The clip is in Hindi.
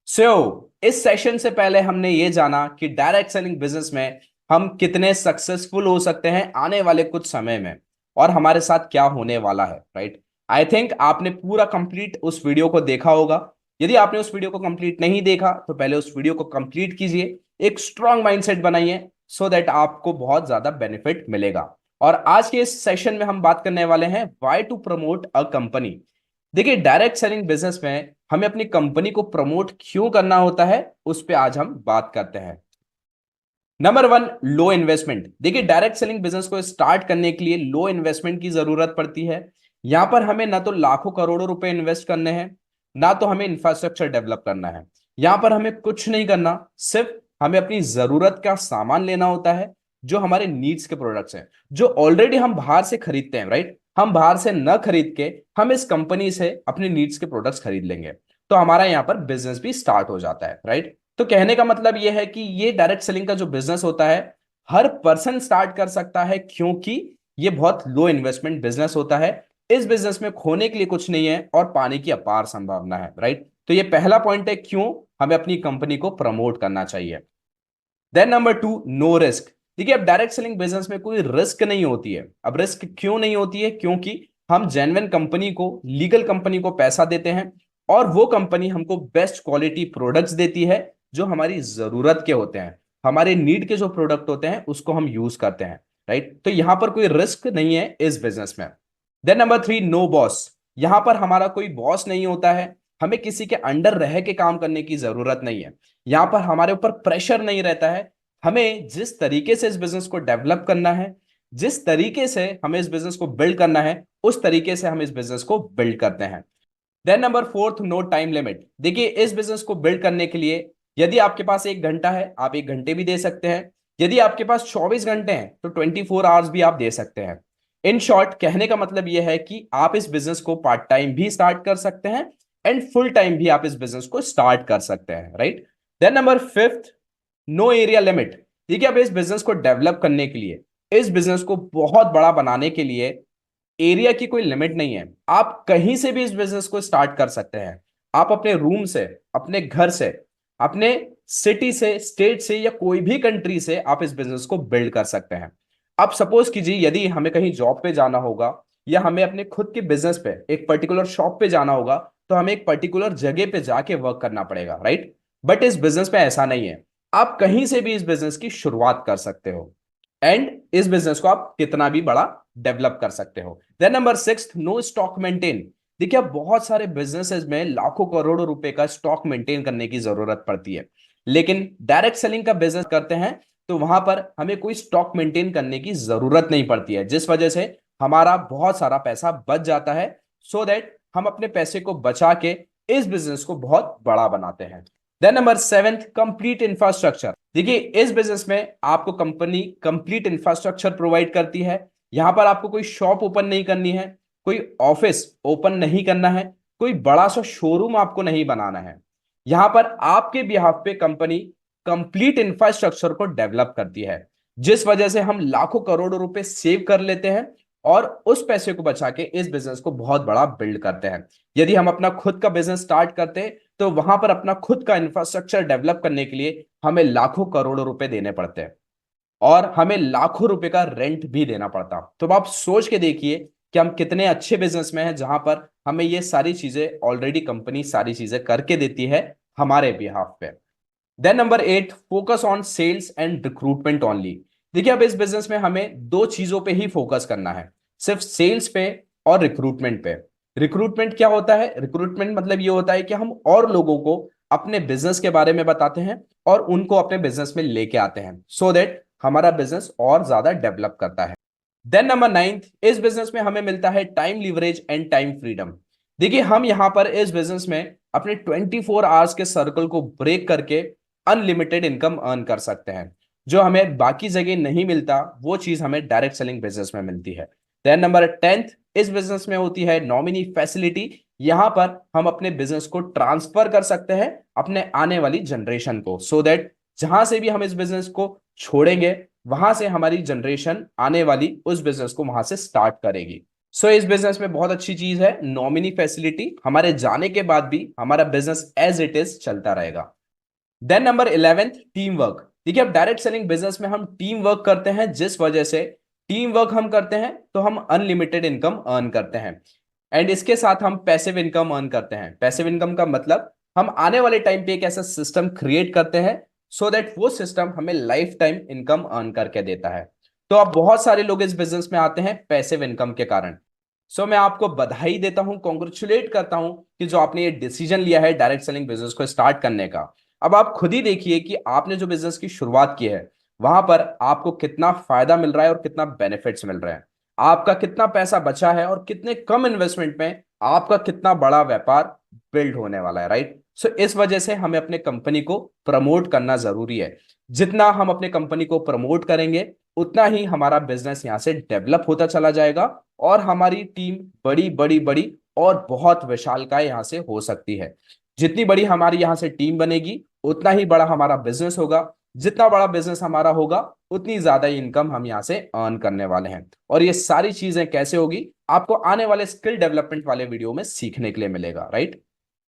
इस सेशन से पहले हमने ये जाना कि डायरेक्ट सेलिंग बिजनेस में हम कितने सक्सेसफुल हो सकते हैं आने वाले कुछ समय में, और हमारे साथ क्या होने वाला है। राइट। आई थिंक आपने पूरा कंप्लीट उस वीडियो को देखा होगा। यदि आपने उस वीडियो को कंप्लीट नहीं देखा तो पहले उस वीडियो को कंप्लीट कीजिए, एक स्ट्रांग माइंडसेट बनाइए, सो दैट आपको बहुत ज्यादा बेनिफिट मिलेगा। और आज के इस सेशन में हम बात करने वाले हैं why to promote a company. देखिए, डायरेक्ट सेलिंग बिजनेस में हमें अपनी कंपनी को प्रमोट क्यों करना होता है, उस पर आज हम बात करते हैं। नंबर वन, लो इन्वेस्टमेंट। देखिए, डायरेक्ट सेलिंग बिजनेस को स्टार्ट करने के लिए लो इन्वेस्टमेंट की जरूरत पड़ती है। यहां पर हमें ना तो लाखों करोड़ों रुपए इन्वेस्ट करने हैं, ना तो हमें इंफ्रास्ट्रक्चर डेवलप करना है। यहां पर हमें कुछ नहीं करना, सिर्फ हमें अपनी जरूरत का सामान लेना होता है, जो हमारे नीड्स के प्रोडक्ट्स हैं, जो ऑलरेडी हम बाहर से खरीदते हैं। राइट। हम बाहर से न खरीद के हम इस कंपनी से अपने नीड्स के प्रोडक्ट्स खरीद लेंगे, तो हमारा यहाँ पर बिजनेस भी स्टार्ट हो जाता है। राइट। तो कहने का मतलब यह है कि ये डायरेक्ट सेलिंग का जो बिजनेस होता है, हर पर्सन स्टार्ट कर सकता है, क्योंकि ये बहुत लो इन्वेस्टमेंट बिजनेस होता है। इस बिजनेस में खोने के लिए कुछ नहीं है और पाने की अपार संभावना है। राइट। तो ये पहला पॉइंट है क्यों हमें अपनी कंपनी को प्रमोट करना चाहिए। Then number two, no risk. देखिए, अब डायरेक्ट सेलिंग बिजनेस में कोई रिस्क नहीं होती है। अब रिस्क क्यों नहीं होती है? क्योंकि हम जेन्युइन कंपनी को, लीगल कंपनी को पैसा देते हैं, और वो कंपनी हमको बेस्ट क्वालिटी प्रोडक्ट्स देती है, जो हमारी जरूरत के होते हैं, हमारे नीड के जो प्रोडक्ट होते हैं उसको हम यूज करते हैं। राइट। तो यहां पर कोई रिस्क नहीं है इस बिजनेस में। Then number three, no boss. यहां पर हमारा कोई बॉस नहीं होता है, हमें किसी के अंडर रह के काम करने की जरूरत नहीं है। यहां पर हमारे ऊपर प्रेशर नहीं रहता है। हमें जिस तरीके से इस बिजनेस को डेवलप करना है, जिस तरीके से हमें इस बिजनेस को बिल्ड करना है, उस तरीके से हम इस बिजनेस को बिल्ड करते हैं। Then number fourth, no time limit. देखिए, इस बिजनेस को बिल्ड करने के लिए यदि आपके पास 1 घंटा है, आप 1 घंटे भी दे सकते हैं। यदि आपके पास 24 घंटे हैं तो 24 आवर्स भी आप दे सकते हैं। इन शॉर्ट, कहने का मतलब यह है कि आप इस बिजनेस को पार्ट टाइम भी स्टार्ट कर सकते हैं, एंड फुल टाइम भी आप इस बिजनेस को स्टार्ट कर सकते हैं। Right. Then number fifth, no area limit. देखिए, अब इस बिजनेस को डेवलप करने के लिए, इस बिजनेस को बहुत बड़ा बनाने के लिए एरिया की कोई लिमिट नहीं है। आप कहीं से भी इस बिजनेस को स्टार्ट कर सकते हैं। आप अपने रूम से, अपने घर से, अपने सिटी से, स्टेट से, या कोई भी कंट्री से आप इस बिजनेस को बिल्ड कर सकते हैं। अब सपोज कीजिए, यदि हमें कहीं जॉब पे जाना होगा, या हमें अपने खुद के बिजनेस पे एक पर्टिकुलर शॉप पे जाना होगा, तो हमें एक पर्टिकुलर जगह पे जाके वर्क करना पड़ेगा। राइट। बट इस बिजनेस में ऐसा नहीं है। आप कहीं से भी इस बिजनेस की शुरुआत कर सकते हो, एंड इस बिजनेस को आप कितना भी बड़ा डेवलप कर सकते हो। Then number six, no stock maintain. देखिए, अब बहुत सारे बिजनेसेस में लाखों करोड़ों रुपए का स्टॉक मेंटेन करने की जरूरत पड़ती है, लेकिन डायरेक्ट सेलिंग का बिजनेस करते हैं तो वहां पर हमें कोई स्टॉक मेंटेन करने की जरूरत नहीं पड़ती है, जिस वजह से हमारा बहुत सारा पैसा बच जाता है, सो दैट हम अपने पैसे को बचा के इस बिजनेस को बहुत बड़ा बनाते हैं। Then number seventh, complete infrastructure. देखिए, इस बिजनेस में आपको कंपनी कंप्लीट इंफ्रास्ट्रक्चर प्रोवाइड करती है। यहां पर आपको कोई शॉप ओपन नहीं करनी है, कोई ऑफिस ओपन नहीं करना है, कोई बड़ा सा शोरूम आपको नहीं बनाना है। यहां पर आपके बिहाफ पे कंपनी कंप्लीट इंफ्रास्ट्रक्चर को डेवलप करती है, जिस वजह से हम लाखों करोड़ों रुपए सेव कर लेते हैं, और उस पैसे को बचा के इस बिजनेस को बहुत बड़ा बिल्ड करते हैं। यदि हम अपना खुद का बिजनेस स्टार्ट करते हैं तो वहां पर अपना खुद का इंफ्रास्ट्रक्चर डेवलप करने के लिए हमें लाखों करोड़ों रुपए देने पड़ते हैं, और हमें लाखों रुपए का रेंट भी देना पड़ता। तो अब आप सोच के देखिए कि हम कितने अच्छे बिजनेस में हैं, जहां पर हमें ये सारी चीजें ऑलरेडी कंपनी सारी चीजें करके देती है हमारे बिहाफ पे। Then number eight, focus on sales and recruitment only. देखिए, अब इस बिजनेस में हमें दो चीजों पे ही फोकस करना है, सिर्फ सेल्स पे और रिक्रूटमेंट पे। रिक्रूटमेंट क्या होता है? रिक्रूटमेंट मतलब ये होता है कि हम और लोगों को अपने बिजनेस के बारे में बताते हैं और उनको अपने बिजनेस में लेके आते हैं, सो दैट हमारा बिजनेस और ज्यादा डेवलप करता है। देन नंबर नाइन्थ, इस बिजनेस में हमें मिलता है time leverage and time freedom. देखिए, हम यहां पर इस बिजनेस में अपने 24 आवर्स के सर्कल को ब्रेक करके अनलिमिटेड इनकम अर्न कर सकते हैं, जो हमें बाकी जगह नहीं मिलता। वो चीज हमें डायरेक्ट सेलिंग बिजनेस में मिलती है। देन नंबर टेंथ, इस बिजनेस में होती है नॉमिनी फैसिलिटी। यहां पर हम अपने बिजनेस को ट्रांसफर कर सकते हैं अपने आने वाली जनरेशन को, सो दैट जहां से भी हम इस बिजनेस को छोड़ेंगे, वहां से हमारी जनरेशन आने वाली उस बिजनेस को वहां से स्टार्ट करेगी। सो इस बिजनेस में बहुत अच्छी चीज है नॉमिनी फैसिलिटी, हमारे जाने के बाद भी हमारा बिजनेस एज इट इज चलता रहेगा। Then number 11th, team work. देखिए अब डायरेक्ट सेलिंग बिजनेस में हम टीम वर्क करते हैं, जिस वजह से टीम वर्क हम करते हैं तो हम अनलिमिटेड इनकम अर्न करते हैं। एंड इसके साथ हम पैसिव इनकम अर्न करते हैं। पैसिव इनकम का मतलब हम आने वाले टाइम पे एक ऐसा सिस्टम क्रिएट करते हैं सो दैट वो सिस्टम हमें लाइफ टाइम इनकम अर्न करके देता है। तो अब बहुत सारे लोग इस बिजनेस में आते हैं पैसिव इनकम के कारण। सो मैं आपको बधाई देता हूं, कॉन्ग्रेचुलेट करता हूं कि जो आपने ये डिसीजन लिया है डायरेक्ट सेलिंग बिजनेस को स्टार्ट करने का। अब आप खुद ही देखिए कि आपने जो बिजनेस की शुरुआत की है वहां पर आपको कितना फायदा मिल रहा है और कितना बेनिफिट्स मिल रहे हैं। आपका कितना पैसा बचा है और कितने कम इन्वेस्टमेंट में आपका कितना बड़ा व्यापार बिल्ड होने वाला है, राइट। सो इस वजह से हमें अपने कंपनी को प्रमोट करना जरूरी है। जितना हम अपने कंपनी को प्रमोट करेंगे उतना ही हमारा बिजनेस यहाँ से डेवलप होता चला जाएगा और हमारी टीम बड़ी बड़ी बड़ी और बहुत विशालकाय यहाँ से हो सकती है। जितनी बड़ी हमारी यहाँ से टीम बनेगी उतना ही बड़ा हमारा बिजनेस होगा। जितना बड़ा बिजनेस हमारा होगा उतनी ज्यादा इनकम हम यहाँ से अर्न करने वाले हैं। और ये सारी चीजें कैसे होगी आपको आने वाले स्किल डेवलपमेंट वाले वीडियो में सीखने के लिए मिलेगा, राइट।